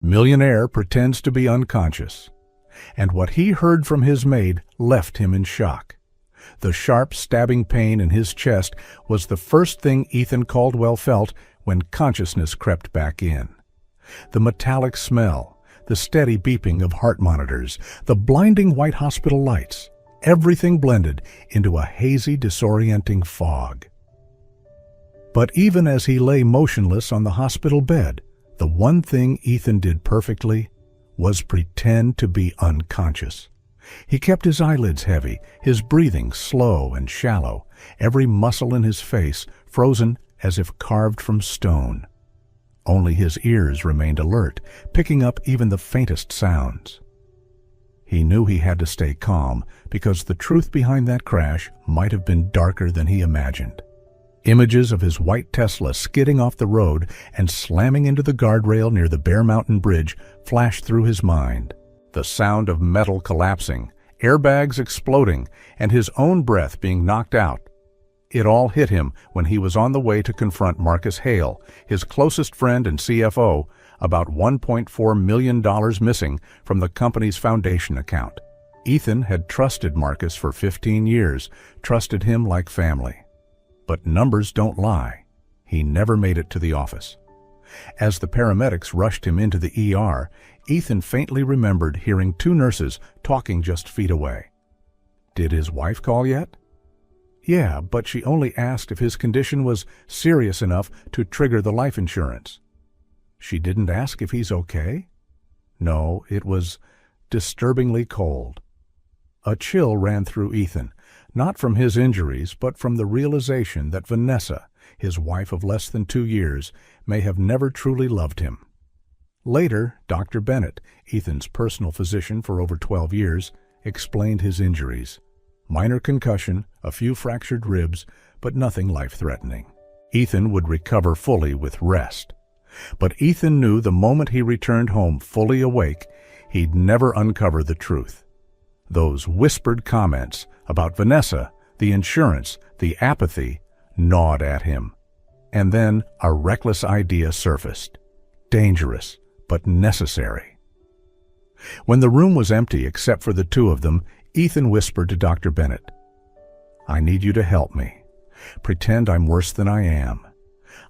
Millionaire pretends to be unconscious, and what he heard from his maid left him in shock. The sharp, stabbing pain in his chest was the first thing Ethan Caldwell felt when consciousness crept back in. The metallic smell, the steady beeping of heart monitors, the blinding white hospital lights, everything blended into a hazy, disorienting fog. But even as he lay motionless on the hospital bed, the one thing Ethan did perfectly was pretend to be unconscious. He kept his eyelids heavy, his breathing slow and shallow, every muscle in his face frozen as if carved from stone. Only his ears remained alert, picking up even the faintest sounds. He knew he had to stay calm because the truth behind that crash might have been darker than he imagined. Images of his white Tesla skidding off the road and slamming into the guardrail near the Bear Mountain Bridge flashed through his mind. The sound of metal collapsing, airbags exploding, and his own breath being knocked out. It all hit him when he was on the way to confront Marcus Hale, his closest friend and CFO, about $1.4 million missing from the company's foundation account. Ethan had trusted Marcus for 15 years, trusted him like family. But numbers don't lie. He never made it to the office. As the paramedics rushed him into the ER, Ethan faintly remembered hearing two nurses talking just feet away. Did his wife call yet? Yeah, but she only asked if his condition was serious enough to trigger the life insurance. She didn't ask if he's okay? No, it was disturbingly cold. A chill ran through Ethan, not from his injuries, but from the realization that Vanessa, his wife of less than 2 years, may have never truly loved him. Later, Dr. Bennett, Ethan's personal physician for over 12 years, explained his injuries. Minor concussion, a few fractured ribs, but nothing life-threatening. Ethan would recover fully with rest. But Ethan knew the moment he returned home fully awake, he'd never uncover the truth. Those whispered comments about Vanessa, the insurance, the apathy, gnawed at him. And then a reckless idea surfaced. Dangerous, but necessary. When the room was empty except for the two of them, Ethan whispered to Dr. Bennett, "I need you to help me. Pretend I'm worse than I am.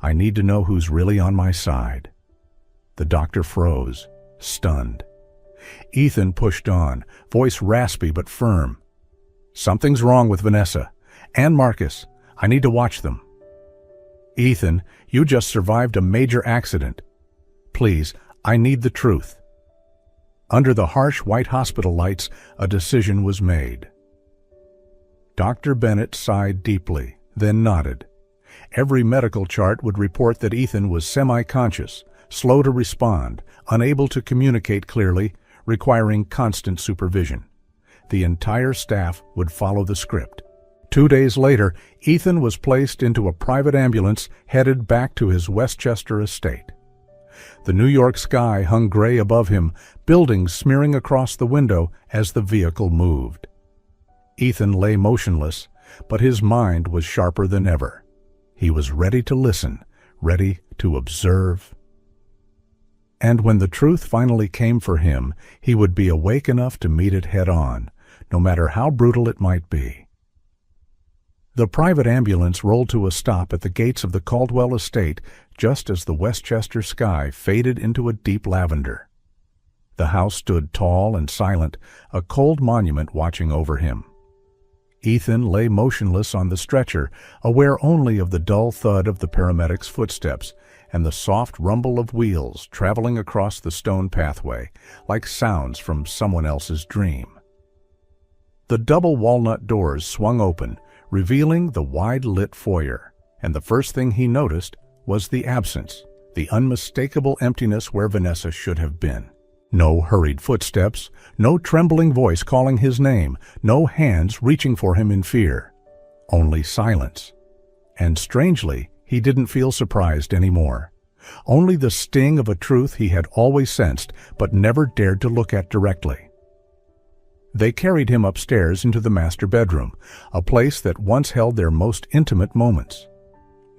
I need to know who's really on my side." The doctor froze, stunned. Ethan pushed on, voice raspy but firm. "Something's wrong with Vanessa and Marcus. I need to watch them." "Ethan, you just survived a major accident. Please, I need the truth." Under the harsh white hospital lights, a decision was made. Dr. Bennett sighed deeply, then nodded. Every medical chart would report that Ethan was semi-conscious, slow to respond, unable to communicate clearly, requiring constant supervision. The entire staff would follow the script. 2 days later, Ethan was placed into a private ambulance headed back to his Westchester estate. The New York sky hung gray above him, buildings smearing across the window as the vehicle moved. Ethan lay motionless, but his mind was sharper than ever. He was ready to listen, ready to observe. And when the truth finally came for him, he would be awake enough to meet it head-on, no matter how brutal it might be. The private ambulance rolled to a stop at the gates of the Caldwell estate just as the Westchester sky faded into a deep lavender. The house stood tall and silent, a cold monument watching over him. Ethan lay motionless on the stretcher, aware only of the dull thud of the paramedic's footsteps and the soft rumble of wheels traveling across the stone pathway, like sounds from someone else's dream. The double walnut doors swung open, revealing the wide-lit foyer, and the first thing he noticed was the absence, the unmistakable emptiness where Vanessa should have been. No hurried footsteps, no trembling voice calling his name, no hands reaching for him in fear. Only silence. And strangely, he didn't feel surprised anymore. Only the sting of a truth he had always sensed but never dared to look at directly. They carried him upstairs into the master bedroom, a place that once held their most intimate moments.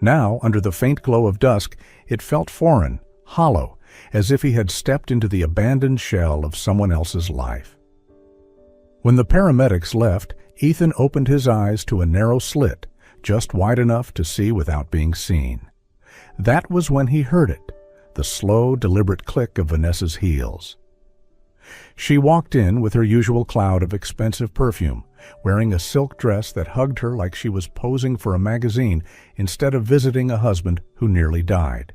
Now, under the faint glow of dusk, it felt foreign, hollow, as if he had stepped into the abandoned shell of someone else's life. When the paramedics left, Ethan opened his eyes to a narrow slit, just wide enough to see without being seen. That was when he heard it, the slow, deliberate click of Vanessa's heels. She walked in with her usual cloud of expensive perfume, wearing a silk dress that hugged her like she was posing for a magazine instead of visiting a husband who nearly died.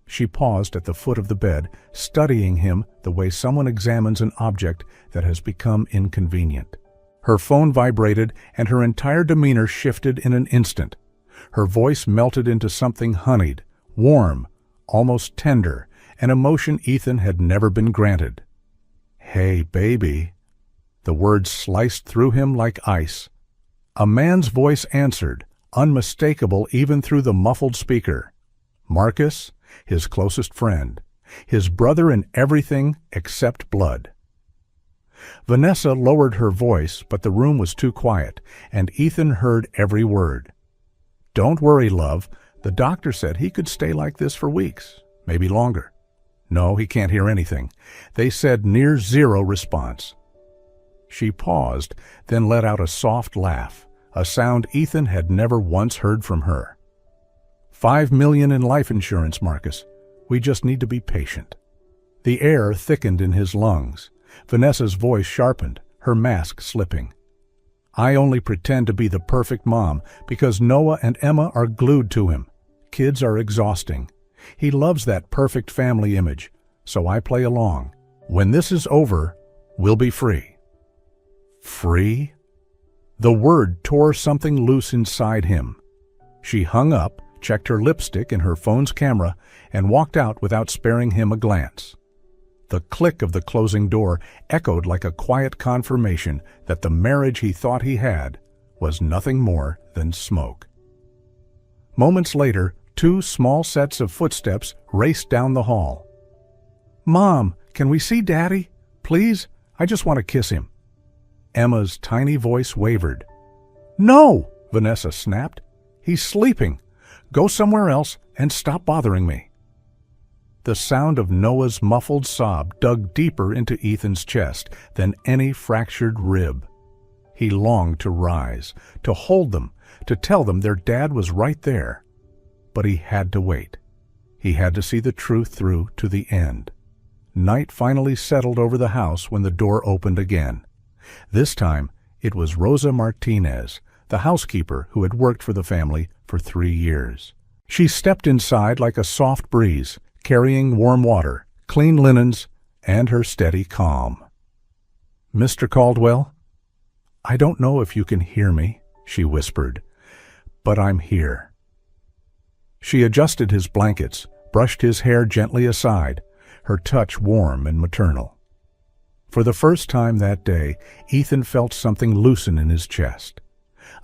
She paused at the foot of the bed, studying him the way someone examines an object that has become inconvenient. Her phone vibrated, and her entire demeanor shifted in an instant. Her voice melted into something honeyed, warm, almost tender, an emotion Ethan had never been granted. "Hey, baby." The words sliced through him like ice. A man's voice answered, unmistakable even through the muffled speaker. Marcus, his closest friend, his brother in everything except blood. Vanessa lowered her voice, but the room was too quiet, and Ethan heard every word. "Don't worry, love. The doctor said he could stay like this for weeks, maybe longer. No, he can't hear anything. They said near zero response." She paused, then let out a soft laugh, a sound Ethan had never once heard from her. $5 million in life insurance, Marcus. We just need to be patient." The air thickened in his lungs. Vanessa's voice sharpened, her mask slipping. "I only pretend to be the perfect mom because Noah and Emma are glued to him. Kids are exhausting. He loves that perfect family image, so I play along. When this is over, we'll be free." Free? The word tore something loose inside him. She hung up, checked her lipstick and her phone's camera, and walked out without sparing him a glance. The click of the closing door echoed like a quiet confirmation that the marriage he thought he had was nothing more than smoke. Moments later, 2 small sets of footsteps raced down the hall. "Mom, can we see Daddy? Please? I just want to kiss him." Emma's tiny voice wavered. "No!" Vanessa snapped. "He's sleeping. Go somewhere else and stop bothering me." The sound of Noah's muffled sob dug deeper into Ethan's chest than any fractured rib. He longed to rise, to hold them, to tell them their dad was right there. But he had to wait. He had to see the truth through to the end. Night finally settled over the house when the door opened again. This time, it was Rosa Martinez, the housekeeper who had worked for the family for 3 years. She stepped inside like a soft breeze, carrying warm water, clean linens, and her steady calm. "Mr. Caldwell, I don't know if you can hear me," she whispered, "but I'm here." She adjusted his blankets, brushed his hair gently aside, her touch warm and maternal. For the first time that day, Ethan felt something loosen in his chest.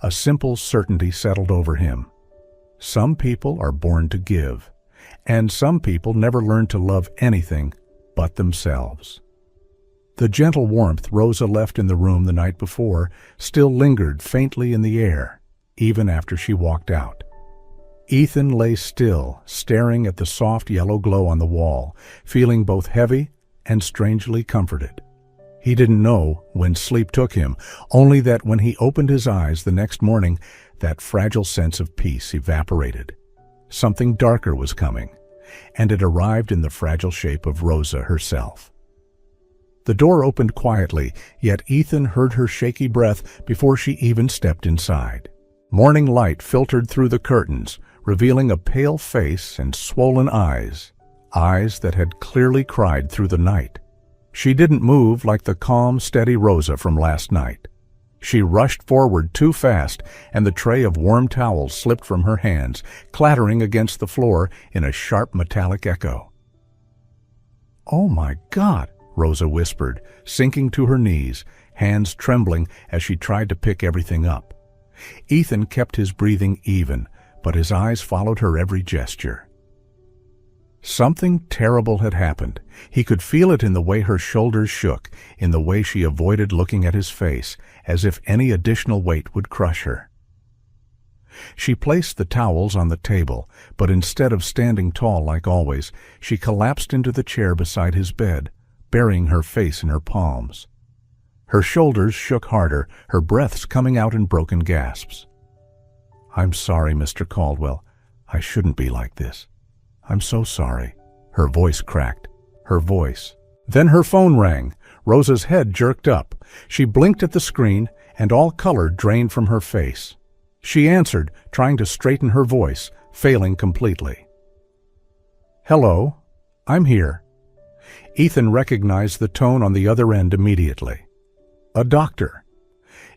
A simple certainty settled over him. Some people are born to give, and some people never learn to love anything but themselves. The gentle warmth Rosa left in the room the night before still lingered faintly in the air, even after she walked out. Ethan lay still, staring at the soft yellow glow on the wall, feeling both heavy and strangely comforted. He didn't know when sleep took him, only that when he opened his eyes the next morning, that fragile sense of peace evaporated. Something darker was coming, and it arrived in the fragile shape of Rosa herself. The door opened quietly, yet Ethan heard her shaky breath before she even stepped inside. Morning light filtered through the curtains, revealing a pale face and swollen eyes, eyes that had clearly cried through the night. She didn't move like the calm, steady Rosa from last night. She rushed forward too fast, and the tray of warm towels slipped from her hands, clattering against the floor in a sharp metallic echo. "Oh my God," Rosa whispered, sinking to her knees, hands trembling as she tried to pick everything up. Ethan kept his breathing even, but his eyes followed her every gesture. Something terrible had happened. He could feel it in the way her shoulders shook, in the way she avoided looking at his face, as if any additional weight would crush her. She placed the towels on the table, but instead of standing tall like always, she collapsed into the chair beside his bed, burying her face in her palms. Her shoulders shook harder, her breaths coming out in broken gasps. "I'm sorry, Mr. Caldwell. I shouldn't be like this. I'm so sorry." Her voice cracked. Her voice. Then her phone rang. Rosa's head jerked up. She blinked at the screen, and all color drained from her face. She answered, trying to straighten her voice, failing completely. "Hello, I'm here." Ethan recognized the tone on the other end immediately. A doctor.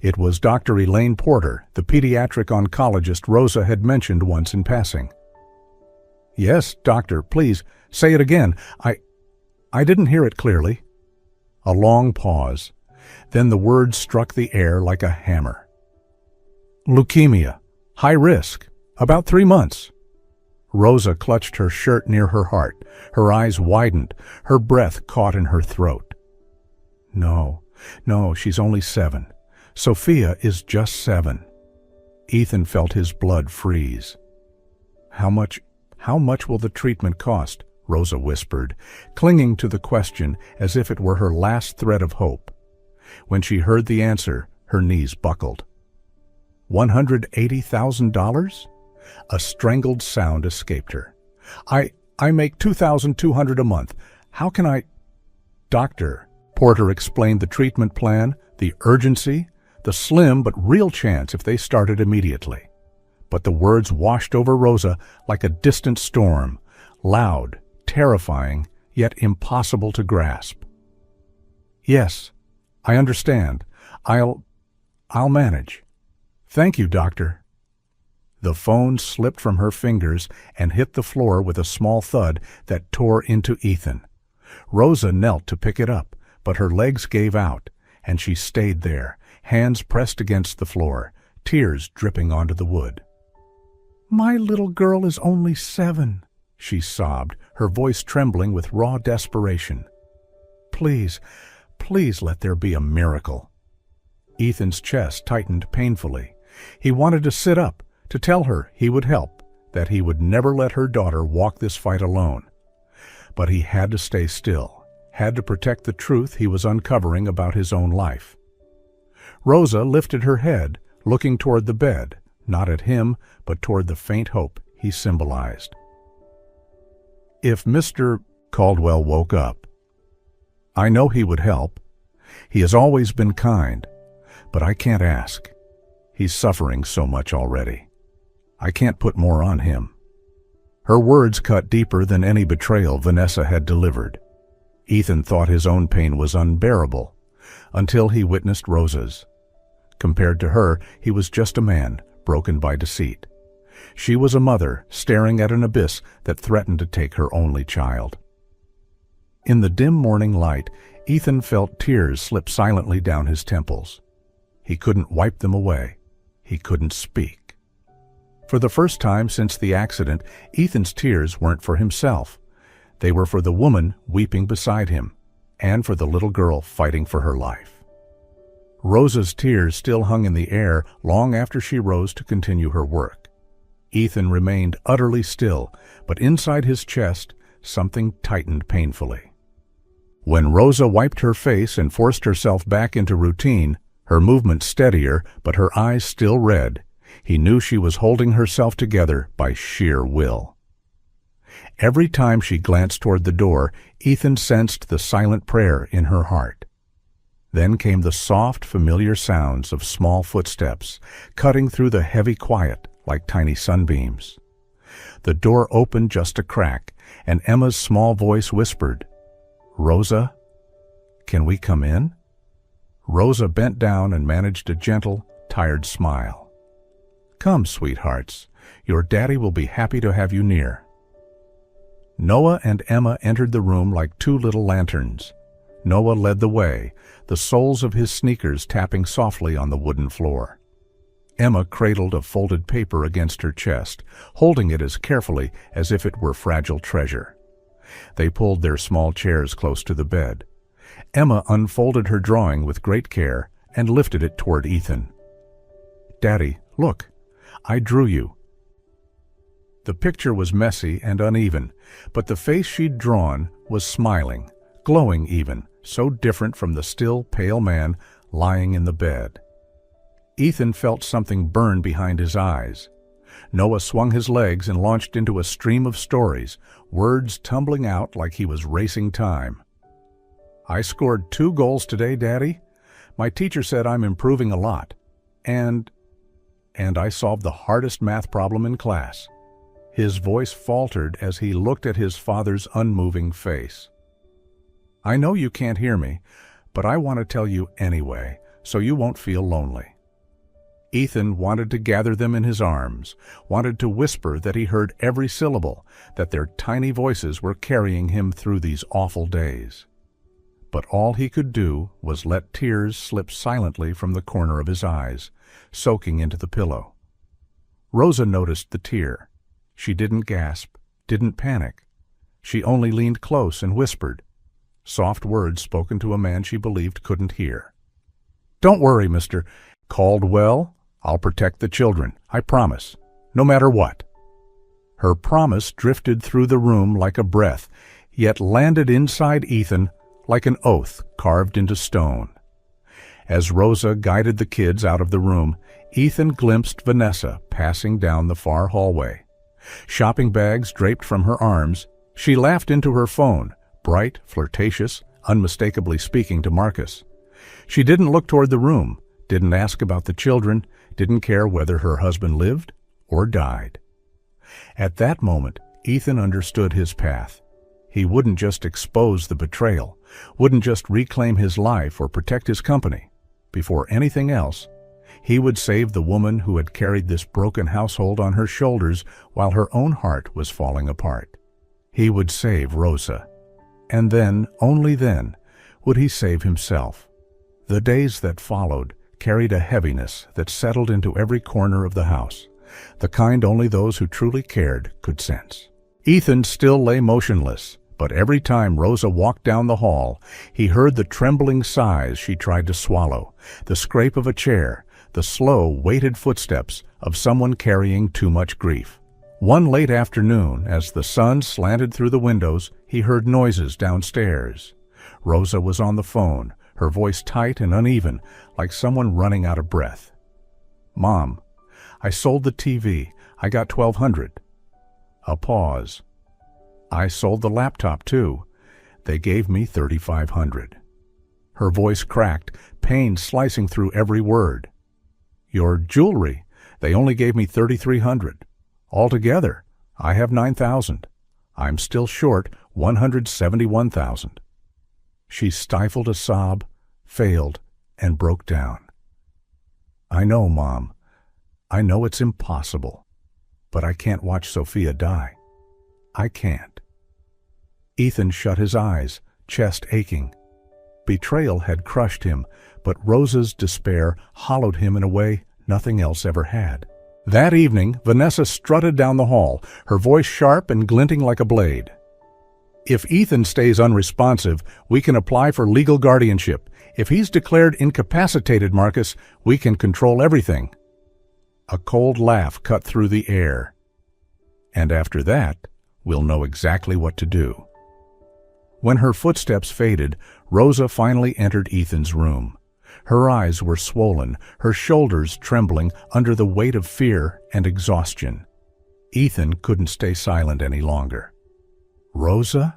It was Dr. Elaine Porter, the pediatric oncologist Rosa had mentioned once in passing. "Yes, doctor, please, say it again. I didn't hear it clearly." A long pause. Then the words struck the air like a hammer. "Leukemia. High risk. About 3 months." Rosa clutched her shirt near her heart. Her eyes widened. Her breath caught in her throat. No, she's only 7. Sophia is just 7. Ethan felt his blood freeze. How much will the treatment cost?" Rosa whispered, clinging to the question as if it were her last thread of hope. When she heard the answer, her knees buckled. $180,000? A strangled sound escaped her. I make $2,200 a month. How can I—" "Doctor," Porter explained the treatment plan, the urgency, the slim but real chance if they started immediately. But the words washed over Rosa like a distant storm, loud, terrifying, yet impossible to grasp. "Yes, I understand. I'll manage. Thank you, doctor." The phone slipped from her fingers and hit the floor with a small thud that tore into Ethan. Rosa knelt to pick it up, but her legs gave out, and she stayed there, hands pressed against the floor, tears dripping onto the wood. "My little girl is only 7, she sobbed, her voice trembling with raw desperation. Please let there be a miracle." Ethan's chest tightened painfully. He wanted to sit up, to tell her he would help, that he would never let her daughter walk this fight alone. But he had to stay still, had to protect the truth he was uncovering about his own life. Rosa lifted her head, looking toward the bed, not at him, but toward the faint hope he symbolized. "If Mr. Caldwell woke up, I know he would help. He has always been kind, but I can't ask. He's suffering so much already. I can't put more on him." Her words cut deeper than any betrayal Vanessa had delivered. Ethan thought his own pain was unbearable, until he witnessed Rosa's. Compared to her, he was just a man, broken by deceit. She was a mother, staring at an abyss that threatened to take her only child. In the dim morning light, Ethan felt tears slip silently down his temples. He couldn't wipe them away. He couldn't speak. For the first time since the accident, Ethan's tears weren't for himself. They were for the woman weeping beside him, and for the little girl fighting for her life. Rosa's tears still hung in the air long after she rose to continue her work. Ethan remained utterly still, but inside his chest, something tightened painfully. When Rosa wiped her face and forced herself back into routine, her movement steadier but her eyes still red, he knew she was holding herself together by sheer will. Every time she glanced toward the door, Ethan sensed the silent prayer in her heart. Then came the soft, familiar sounds of small footsteps, cutting through the heavy quiet like tiny sunbeams. The door opened just a crack, and Emma's small voice whispered, "Rosa, can we come in?" Rosa bent down and managed a gentle, tired smile. "Come, sweethearts. Your daddy will be happy to have you near." Noah and Emma entered the room like two little lanterns. Noah led the way, the soles of his sneakers tapping softly on the wooden floor. Emma cradled a folded paper against her chest, holding it as carefully as if it were fragile treasure. They pulled their small chairs close to the bed. Emma unfolded her drawing with great care and lifted it toward Ethan. "Daddy, look. I drew you." The picture was messy and uneven, but the face she'd drawn was smiling, glowing even, so different from the still, pale man lying in the bed. Ethan felt something burn behind his eyes. Noah swung his legs and launched into a stream of stories, words tumbling out like he was racing time. "I scored 2 goals today, Daddy. My teacher said I'm improving a lot. And I solved the hardest math problem in class." His voice faltered as he looked at his father's unmoving face. "I know you can't hear me, but I want to tell you anyway, so you won't feel lonely." Ethan wanted to gather them in his arms, wanted to whisper that he heard every syllable, that their tiny voices were carrying him through these awful days. But all he could do was let tears slip silently from the corner of his eyes, soaking into the pillow. Rosa noticed the tear. She didn't gasp, didn't panic. She only leaned close and whispered, soft words spoken to a man she believed couldn't hear. "Don't worry, Mr. Caldwell. I'll protect the children, I promise, no matter what." Her promise drifted through the room like a breath, yet landed inside Ethan like an oath carved into stone. As Rosa guided the kids out of the room, Ethan glimpsed Vanessa passing down the far hallway. Shopping bags draped from her arms, she laughed into her phone, bright, flirtatious, unmistakably speaking to Marcus. She didn't look toward the room, didn't ask about the children, didn't care whether her husband lived or died. At that moment, Ethan understood his path. He wouldn't just expose the betrayal, wouldn't just reclaim his life or protect his company. Before anything else, he would save the woman who had carried this broken household on her shoulders while her own heart was falling apart. He would save Rosa. And then, only then, would he save himself. The days that followed carried a heaviness that settled into every corner of the house, the kind only those who truly cared could sense. Ethan still lay motionless, but every time Rosa walked down the hall, he heard the trembling sighs she tried to swallow, the scrape of a chair, the slow, weighted footsteps of someone carrying too much grief. One late afternoon, as the sun slanted through the windows, he heard noises downstairs. Rosa was on the phone, her voice tight and uneven, like someone running out of breath. "Mom, I sold the TV. I got $1,200. A pause. "I sold the laptop, too. They gave me $3,500. Her voice cracked, pain slicing through every word. "Your jewelry. They only gave me $3,300. Altogether, I have $9,000. I'm still short $171,000. She stifled a sob, failed, and broke down. "I know, Mom. I know it's impossible. But I can't watch Sophia die. I can't." Ethan shut his eyes, chest aching. Betrayal had crushed him, but Rosa's despair hollowed him in a way nothing else ever had. That evening, Vanessa strutted down the hall, her voice sharp and glinting like a blade. "If Ethan stays unresponsive, we can apply for legal guardianship. If he's declared incapacitated, Marcus, we can control everything." A cold laugh cut through the air. "And after that, we'll know exactly what to do." When her footsteps faded, Rosa finally entered Ethan's room. Her eyes were swollen, her shoulders trembling under the weight of fear and exhaustion. Ethan couldn't stay silent any longer. "Rosa?"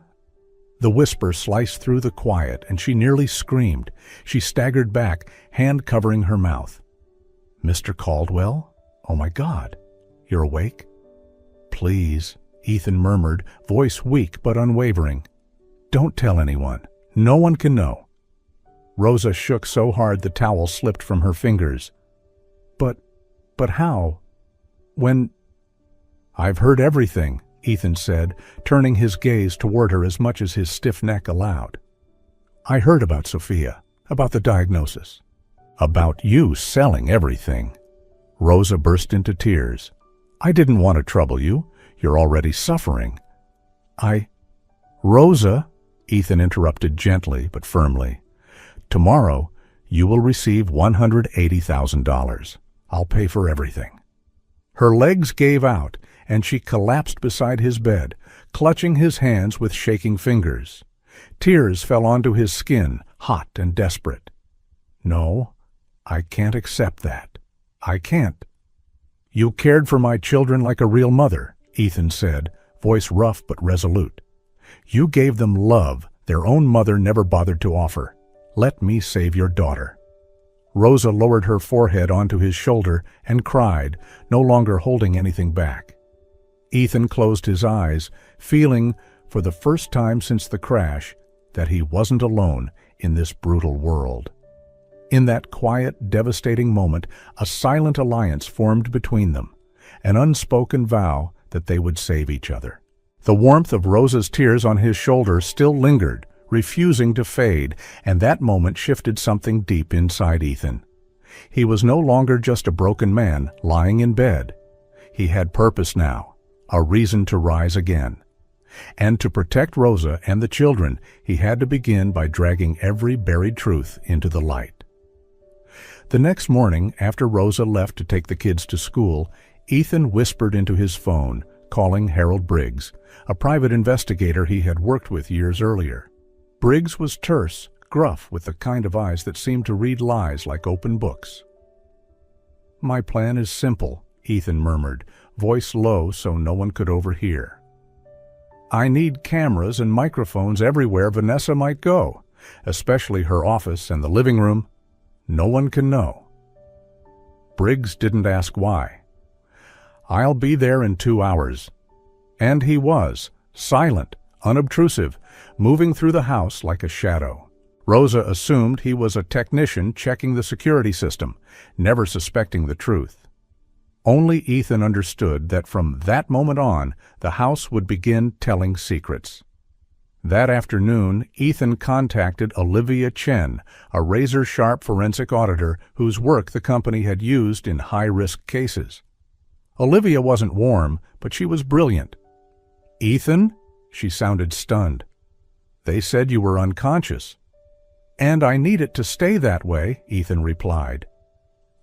The whisper sliced through the quiet, and she nearly screamed. She staggered back, hand covering her mouth. "Mr. Caldwell? Oh my God, you're awake?" "Please," Ethan murmured, voice weak but unwavering. "Don't tell anyone. No one can know." Rosa shook so hard the towel slipped from her fingers. But how? When—" "I've heard everything," Ethan said, turning his gaze toward her as much as his stiff neck allowed. "I heard about Sophia, about the diagnosis, about you selling everything." Rosa burst into tears. "I didn't want to trouble you. You're already suffering." "Rosa," Ethan interrupted gently but firmly. "Tomorrow, you will receive $180,000. I'll pay for everything." Her legs gave out, and she collapsed beside his bed, clutching his hands with shaking fingers. Tears fell onto his skin, hot and desperate. "No, I can't accept that. I can't." "You cared for my children like a real mother," Ethan said, voice rough but resolute. "You gave them love their own mother never bothered to offer. Let me save your daughter." Rosa lowered her forehead onto his shoulder and cried, no longer holding anything back. Ethan closed his eyes, feeling, for the first time since the crash, that he wasn't alone in this brutal world. In that quiet, devastating moment, a silent alliance formed between them, an unspoken vow that they would save each other. The warmth of Rosa's tears on his shoulder still lingered, refusing to fade, and that moment shifted something deep inside Ethan. He was no longer just a broken man lying in bed. He had purpose now, a reason to rise again. And to protect Rosa and the children, he had to begin by dragging every buried truth into the light. The next morning, after Rosa left to take the kids to school, Ethan whispered into his phone, calling Harold Briggs, a private investigator he had worked with years earlier. Briggs was terse, gruff, with the kind of eyes that seemed to read lies like open books. "My plan is simple," Ethan murmured, voice low so no one could overhear. "I need cameras and microphones everywhere Vanessa might go, especially her office and the living room. No one can know." Briggs didn't ask why. "I'll be there in 2 hours." And he was, silent, unobtrusive, moving through the house like a shadow. Rosa assumed he was a technician checking the security system, never suspecting the truth. Only Ethan understood that from that moment on, the house would begin telling secrets. That afternoon, Ethan contacted Olivia Chen, a razor-sharp forensic auditor whose work the company had used in high-risk cases. Olivia wasn't warm, but she was brilliant. "Ethan?" She sounded stunned. "They said you were unconscious." "And I need it to stay that way," Ethan replied.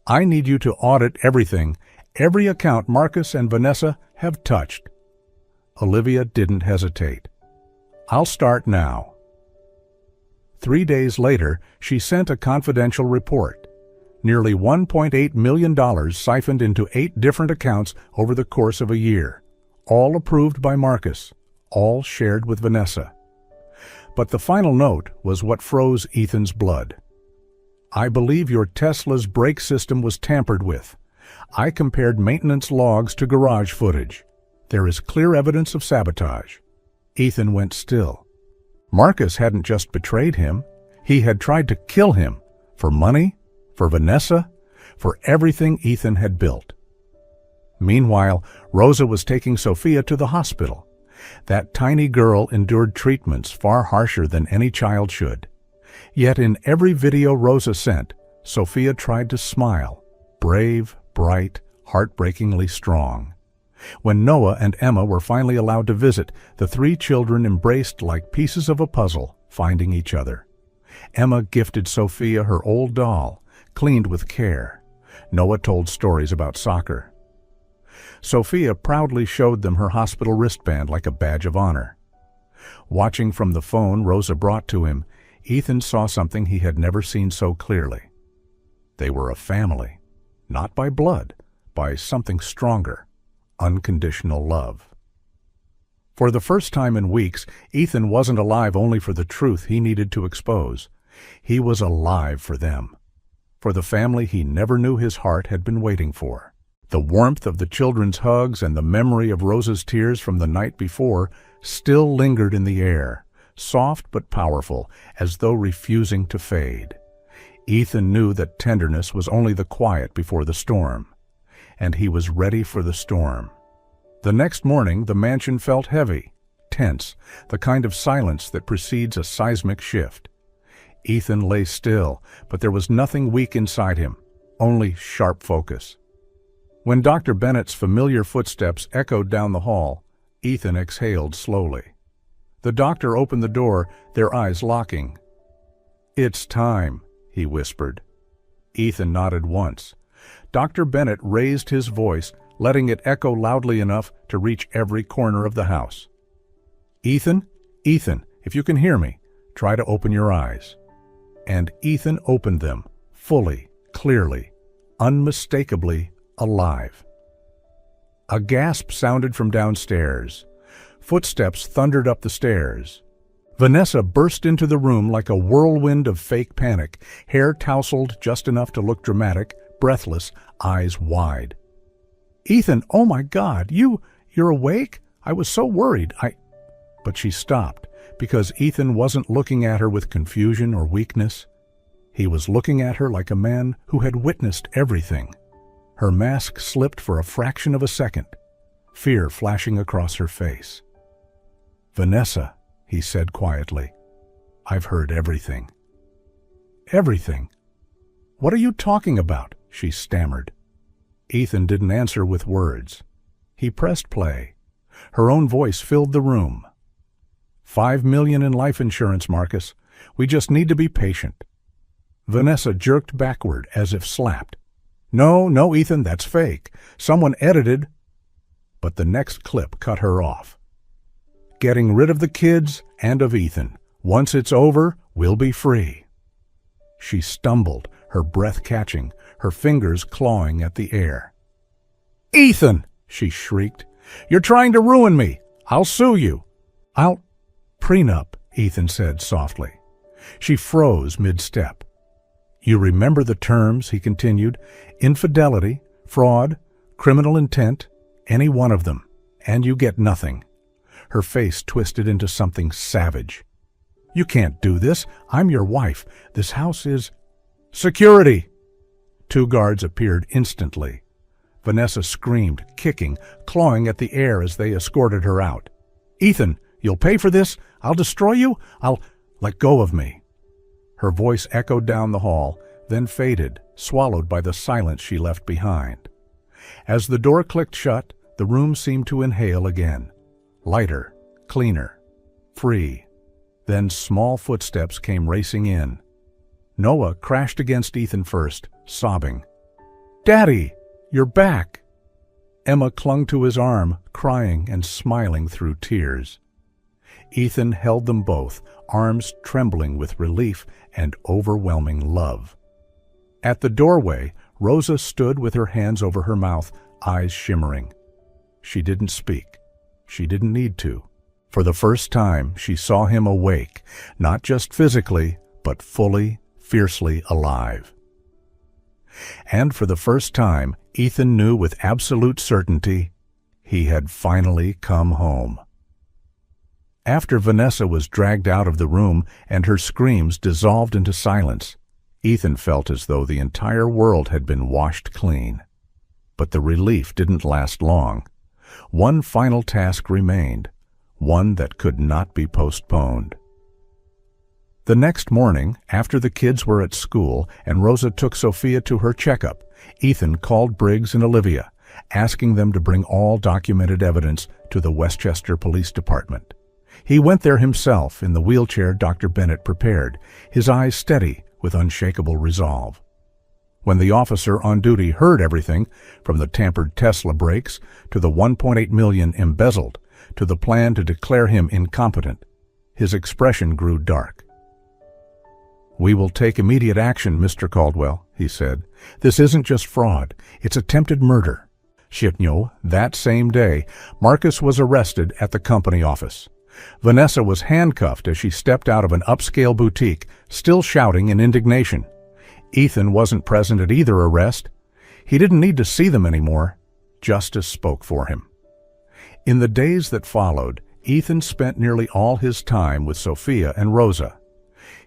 "I need you to audit everything, every account Marcus and Vanessa have touched." Olivia didn't hesitate. "I'll start now." 3 days later, she sent a confidential report. Nearly $1.8 million siphoned into 8 different accounts over the course of a year, all approved by Marcus, all shared with Vanessa. But the final note was what froze Ethan's blood. "I believe your Tesla's brake system was tampered with. I compared maintenance logs to garage footage. There is clear evidence of sabotage." Ethan went still. Marcus hadn't just betrayed him. He had tried to kill him. For money, for Vanessa, for everything Ethan had built. Meanwhile, Rosa was taking Sophia to the hospital. That tiny girl endured treatments far harsher than any child should. Yet in every video Rosa sent, Sophia tried to smile, brave, bright, heartbreakingly strong. When Noah and Emma were finally allowed to visit, the 3 children embraced like pieces of a puzzle, finding each other. Emma gifted Sophia her old doll, cleaned with care. Noah told stories about soccer. Sophia proudly showed them her hospital wristband like a badge of honor. Watching from the phone Rosa brought to him, Ethan saw something he had never seen so clearly. They were a family, not by blood, by something stronger, unconditional love. For the first time in weeks, Ethan wasn't alive only for the truth he needed to expose. He was alive for them, for the family he never knew his heart had been waiting for. The warmth of the children's hugs and the memory of Rosa's tears from the night before still lingered in the air, soft but powerful, as though refusing to fade. Ethan knew that tenderness was only the quiet before the storm, and he was ready for the storm. The next morning, the mansion felt heavy, tense, the kind of silence that precedes a seismic shift. Ethan lay still, but there was nothing weak inside him, only sharp focus. When Dr. Bennett's familiar footsteps echoed down the hall, Ethan exhaled slowly. The doctor opened the door, their eyes locking. "It's time," he whispered. Ethan nodded once. Dr. Bennett raised his voice, letting it echo loudly enough to reach every corner of the house. "Ethan, Ethan, if you can hear me, try to open your eyes." And Ethan opened them, fully, clearly, unmistakably alive. A gasp sounded from downstairs. Footsteps thundered up the stairs. Vanessa burst into the room like a whirlwind of fake panic, hair tousled just enough to look dramatic, breathless, eyes wide. "Ethan, oh my God, you're awake? I was so worried, But she stopped, because Ethan wasn't looking at her with confusion or weakness. He was looking at her like a man who had witnessed everything. Her mask slipped for a fraction of a second, fear flashing across her face. "Vanessa," he said quietly, "I've heard everything." "Everything? What are you talking about?" she stammered. Ethan didn't answer with words. He pressed play. Her own voice filled the room. "$5 million in life insurance, Marcus. We just need to be patient." Vanessa jerked backward as if slapped. No, Ethan, that's fake. Someone edited." But the next clip cut her off. "Getting rid of the kids and of Ethan. Once it's over, we'll be free." She stumbled, her breath catching, her fingers clawing at the air. "Ethan!" she shrieked. "You're trying to ruin me. I'll sue you." Prenup," Ethan said softly. She froze mid-step. "You remember the terms," he continued. "Infidelity, fraud, criminal intent, any one of them, and you get nothing." Her face twisted into something savage. "You can't do this. I'm your wife. This house is—" "Security!" 2 guards appeared instantly. Vanessa screamed, kicking, clawing at the air as they escorted her out. "Ethan, you'll pay for this? I'll destroy you? Let go of me." Her voice echoed down the hall, then faded, swallowed by the silence she left behind. As the door clicked shut, the room seemed to inhale again. Lighter, cleaner, free. Then small footsteps came racing in. Noah crashed against Ethan first, sobbing. "Daddy, you're back!" Emma clung to his arm, crying and smiling through tears. Ethan held them both, arms trembling with relief and overwhelming love. At the doorway, Rosa stood with her hands over her mouth, eyes shimmering. She didn't speak. She didn't need to. For the first time, she saw him awake, not just physically, but fully, fiercely alive. And for the first time, Ethan knew with absolute certainty he had finally come home. After Vanessa was dragged out of the room and her screams dissolved into silence, Ethan felt as though the entire world had been washed clean. But the relief didn't last long. One final task remained, one that could not be postponed. The next morning, after the kids were at school and Rosa took Sophia to her checkup, Ethan called Briggs and Olivia, asking them to bring all documented evidence to the Westchester Police Department. He went there himself in the wheelchair Dr. Bennett prepared, his eyes steady with unshakable resolve. When the officer on duty heard everything, from the tampered Tesla brakes to the $1.8 million embezzled to the plan to declare him incompetent, his expression grew dark. "We will take immediate action, Mr. Caldwell," he said. "This isn't just fraud, it's attempted murder." That same day, Marcus was arrested at the company office. Vanessa was handcuffed as she stepped out of an upscale boutique, still shouting in indignation. Ethan wasn't present at either arrest. He didn't need to see them anymore. Justice spoke for him. In the days that followed, Ethan spent nearly all his time with Sophia and Rosa.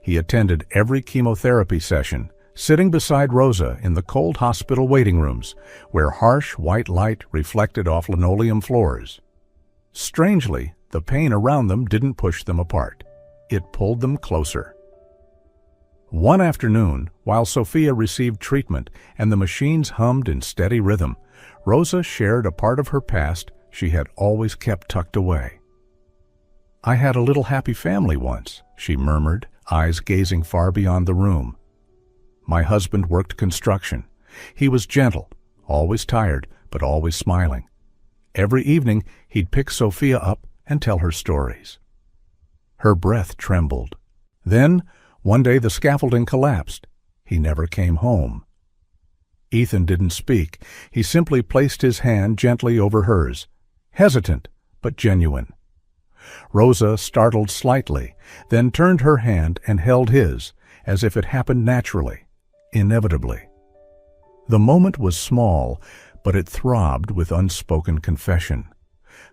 He attended every chemotherapy session, sitting beside Rosa in the cold hospital waiting rooms, where harsh white light reflected off linoleum floors. Strangely, the pain around them didn't push them apart. It pulled them closer. One afternoon, while Sophia received treatment and the machines hummed in steady rhythm, Rosa shared a part of her past she had always kept tucked away. "I had a little happy family once," she murmured, eyes gazing far beyond the room. "My husband worked construction. He was gentle, always tired, but always smiling. Every evening, he'd pick Sophia up and tell her stories. Her breath trembled. Then, one day the scaffolding collapsed. He never came home. Ethan didn't speak. He simply placed his hand gently over hers, hesitant but genuine. Rosa startled slightly, then turned her hand and held his, as if it happened naturally, inevitably. The moment was small, but it throbbed with unspoken confession.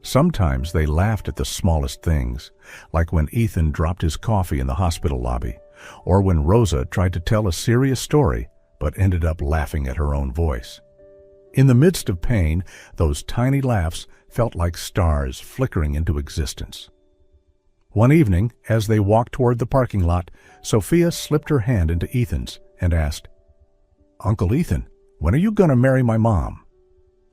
Sometimes they laughed at the smallest things, like when Ethan dropped his coffee in the hospital lobby, or when Rosa tried to tell a serious story but ended up laughing at her own voice. In the midst of pain, those tiny laughs felt like stars flickering into existence. One evening, as they walked toward the parking lot, Sophia slipped her hand into Ethan's and asked, "Uncle Ethan, when are you going to marry my mom?"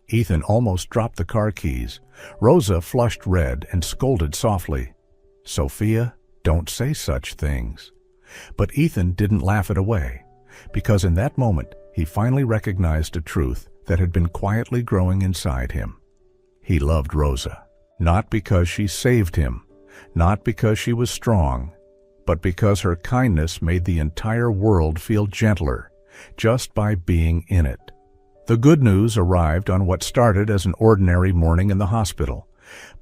Ethan almost dropped the car keys. Rosa flushed red and scolded softly, "Sophia, don't say such things." But Ethan didn't laugh it away, because in that moment he finally recognized a truth that had been quietly growing inside him. He loved Rosa, not because she saved him, not because she was strong, but because her kindness made the entire world feel gentler, just by being in it. The good news arrived on what started as an ordinary morning in the hospital,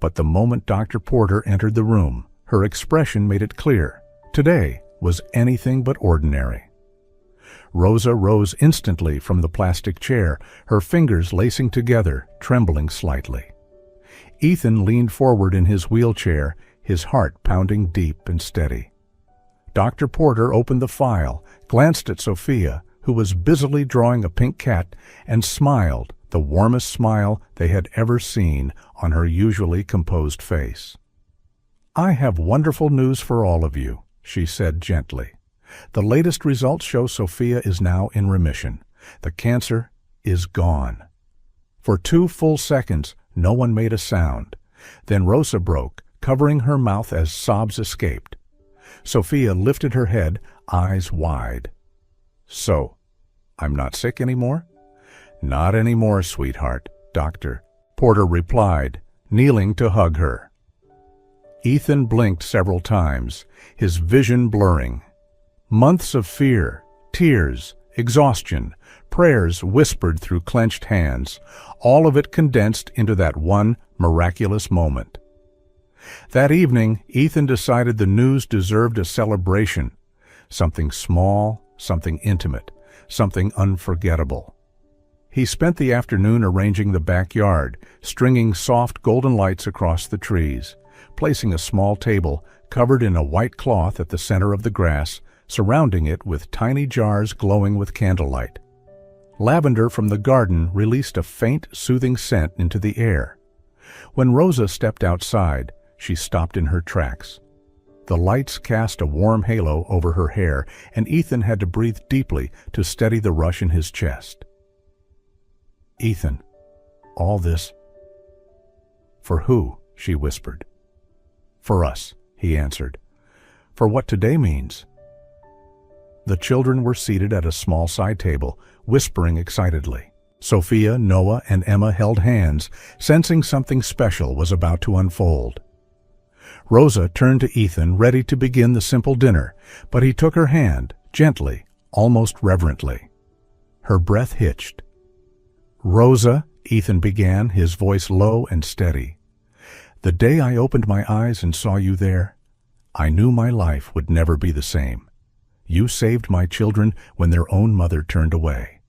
but the moment Dr. Porter entered the room, her expression made it clear. Today was anything but ordinary. Rosa rose instantly from the plastic chair, her fingers lacing together, trembling slightly. Ethan leaned forward in his wheelchair, his heart pounding deep and steady. Dr. Porter opened the file, glanced at Sophia, who was busily drawing a pink cat, and smiled, the warmest smile they had ever seen on her usually composed face. "I have wonderful news for all of you," she said gently. "The latest results show Sophia is now in remission. The cancer is gone." For 2 full seconds, no one made a sound. Then Rosa broke, covering her mouth as sobs escaped. Sophia lifted her head, eyes wide. "So, I'm not sick anymore?" "Not anymore, sweetheart, Dr. Porter replied, kneeling to hug her. Ethan blinked several times, his vision blurring. Months of fear, tears, exhaustion, prayers whispered through clenched hands, all of it condensed into that one miraculous moment. That evening, Ethan decided the news deserved a celebration, something small, something intimate, something unforgettable. He spent the afternoon arranging the backyard, stringing soft golden lights across the trees, placing a small table covered in a white cloth at the center of the grass, surrounding it with tiny jars glowing with candlelight. Lavender from the garden released a faint, soothing scent into the air. When Rosa stepped outside, she stopped in her tracks. The lights cast a warm halo over her hair, and Ethan had to breathe deeply to steady the rush in his chest. "Ethan, all this..." "For who?" she whispered. "For us," he answered. "For what today means." The children were seated at a small side table, whispering excitedly. Sophia, Noah, and Emma held hands, sensing something special was about to unfold. Rosa turned to Ethan, ready to begin the simple dinner, but he took her hand, gently, almost reverently. Her breath hitched. "Rosa," Ethan began, his voice low and steady, "the day I opened my eyes and saw you there, I knew my life would never be the same. You saved my children when their own mother turned away.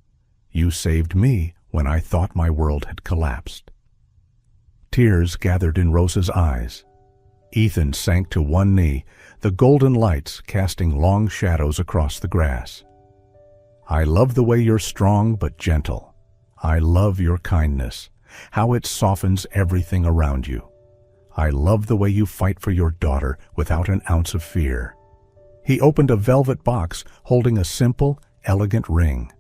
You saved me when I thought my world had collapsed." Tears gathered in Rosa's eyes. Ethan sank to one knee, the golden lights casting long shadows across the grass. "I love the way you're strong but gentle. I love your kindness, how it softens everything around you. I love the way you fight for your daughter without an ounce of fear." He opened a velvet box holding a simple, elegant ring.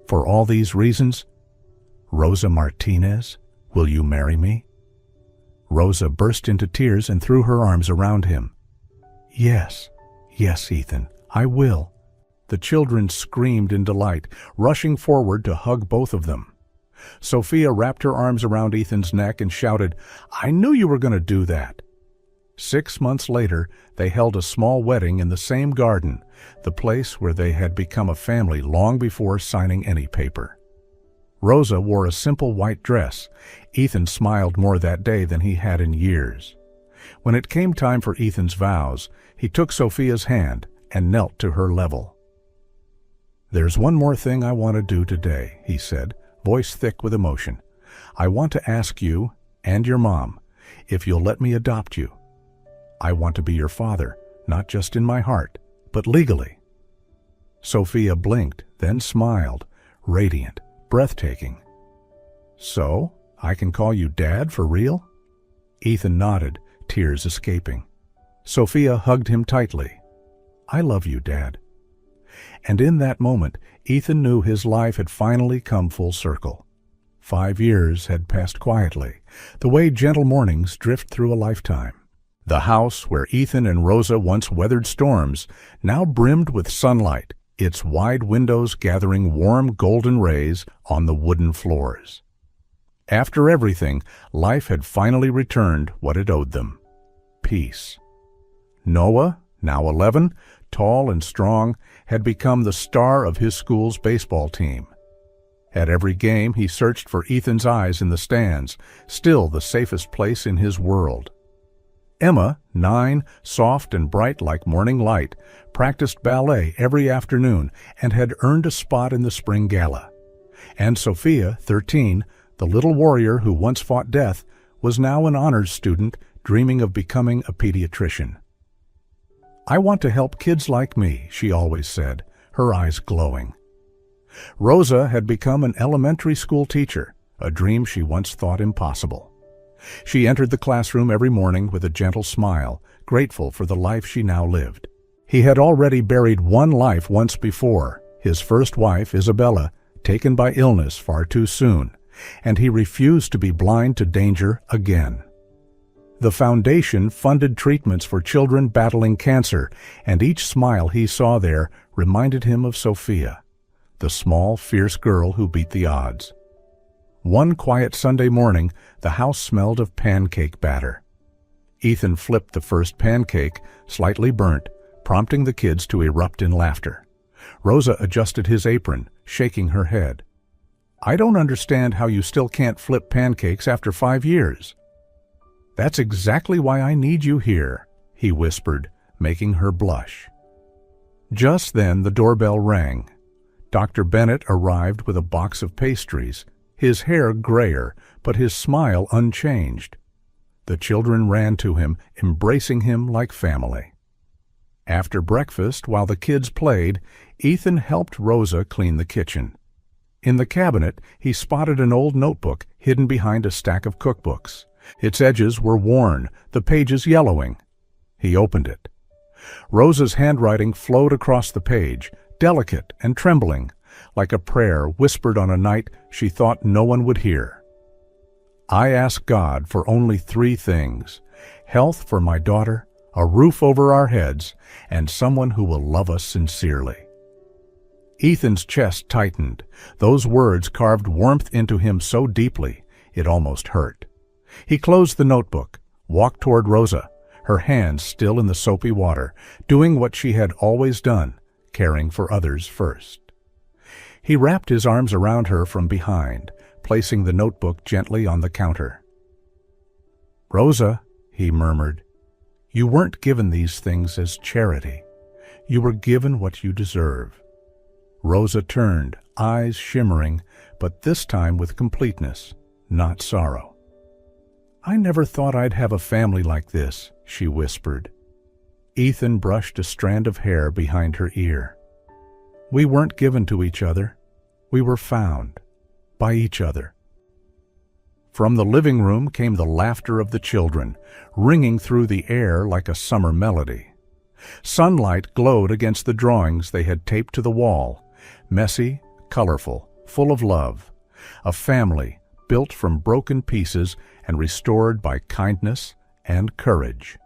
"For all these reasons, Rosa Martinez, will you marry me?" Rosa burst into tears and threw her arms around him. Yes, Ethan, I will." The children screamed in delight, rushing forward to hug both of them. Sophia wrapped her arms around Ethan's neck and shouted, "I knew you were going to do that." 6 months later, they held a small wedding in the same garden, the place where they had become a family long before signing any paper. Rosa wore a simple white dress. Ethan smiled more that day than he had in years. When it came time for Ethan's vows, he took Sophia's hand and knelt to her level. "There's one more thing I want to do today," he said, voice thick with emotion. "I want to ask you and your mom if you'll let me adopt you. I want to be your father, not just in my heart, but legally." Sophia blinked, then smiled, radiant, breathtaking. "So, I can call you Dad for real?" Ethan nodded, tears escaping. Sophia hugged him tightly. "I love you, Dad." And in that moment, Ethan knew his life had finally come full circle. 5 years had passed quietly, the way gentle mornings drift through a lifetime. The house where Ethan and Rosa once weathered storms now brimmed with sunlight, its wide windows gathering warm golden rays on the wooden floors. After everything, life had finally returned what it owed them: peace. Noah, now 11, tall and strong, had become the star of his school's baseball team. At every game, he searched for Ethan's eyes in the stands, still the safest place in his world. Emma, 9, soft and bright like morning light, practiced ballet every afternoon and had earned a spot in the spring gala. And Sophia, 13, the little warrior who once fought death, was now an honors student dreaming of becoming a pediatrician. "I want to help kids like me," she always said, her eyes glowing. Rosa had become an elementary school teacher, a dream she once thought impossible. She entered the classroom every morning with a gentle smile, grateful for the life she now lived. He had already buried one life once before, his first wife, Isabella, taken by illness far too soon, and he refused to be blind to danger again. The foundation funded treatments for children battling cancer, and each smile he saw there reminded him of Sophia, the small, fierce girl who beat the odds. One quiet Sunday morning, the house smelled of pancake batter. Ethan flipped the first pancake, slightly burnt, prompting the kids to erupt in laughter. Rosa adjusted his apron, shaking her head. "I don't understand how you still can't flip pancakes after 5 years." "That's exactly why I need you here," he whispered, making her blush. Just then the doorbell rang. Dr. Bennett arrived with a box of pastries, his hair grayer, but his smile unchanged. The children ran to him, embracing him like family. After breakfast, while the kids played, Ethan helped Rosa clean the kitchen. In the cabinet, he spotted an old notebook hidden behind a stack of cookbooks. Its edges were worn, the pages yellowing. He opened it. Rosa's handwriting flowed across the page, delicate and trembling, like a prayer whispered on a night she thought no one would hear. "I ask God for only 3 things: health for my daughter, a roof over our heads, and someone who will love us sincerely." Ethan's chest tightened. Those words carved warmth into him so deeply, it almost hurt. He closed the notebook, walked toward Rosa, her hands still in the soapy water, doing what she had always done, caring for others first. He wrapped his arms around her from behind, placing the notebook gently on the counter. "Rosa," he murmured, "you weren't given these things as charity. You were given what you deserve." Rosa turned, eyes shimmering, but this time with completeness, not sorrow. "I never thought I'd have a family like this," she whispered. Ethan brushed a strand of hair behind her ear. "We weren't given to each other. We were found by each other." From the living room came the laughter of the children, ringing through the air like a summer melody. Sunlight glowed against the drawings they had taped to the wall, messy, colorful, full of love. A family built from broken pieces and restored by kindness and courage.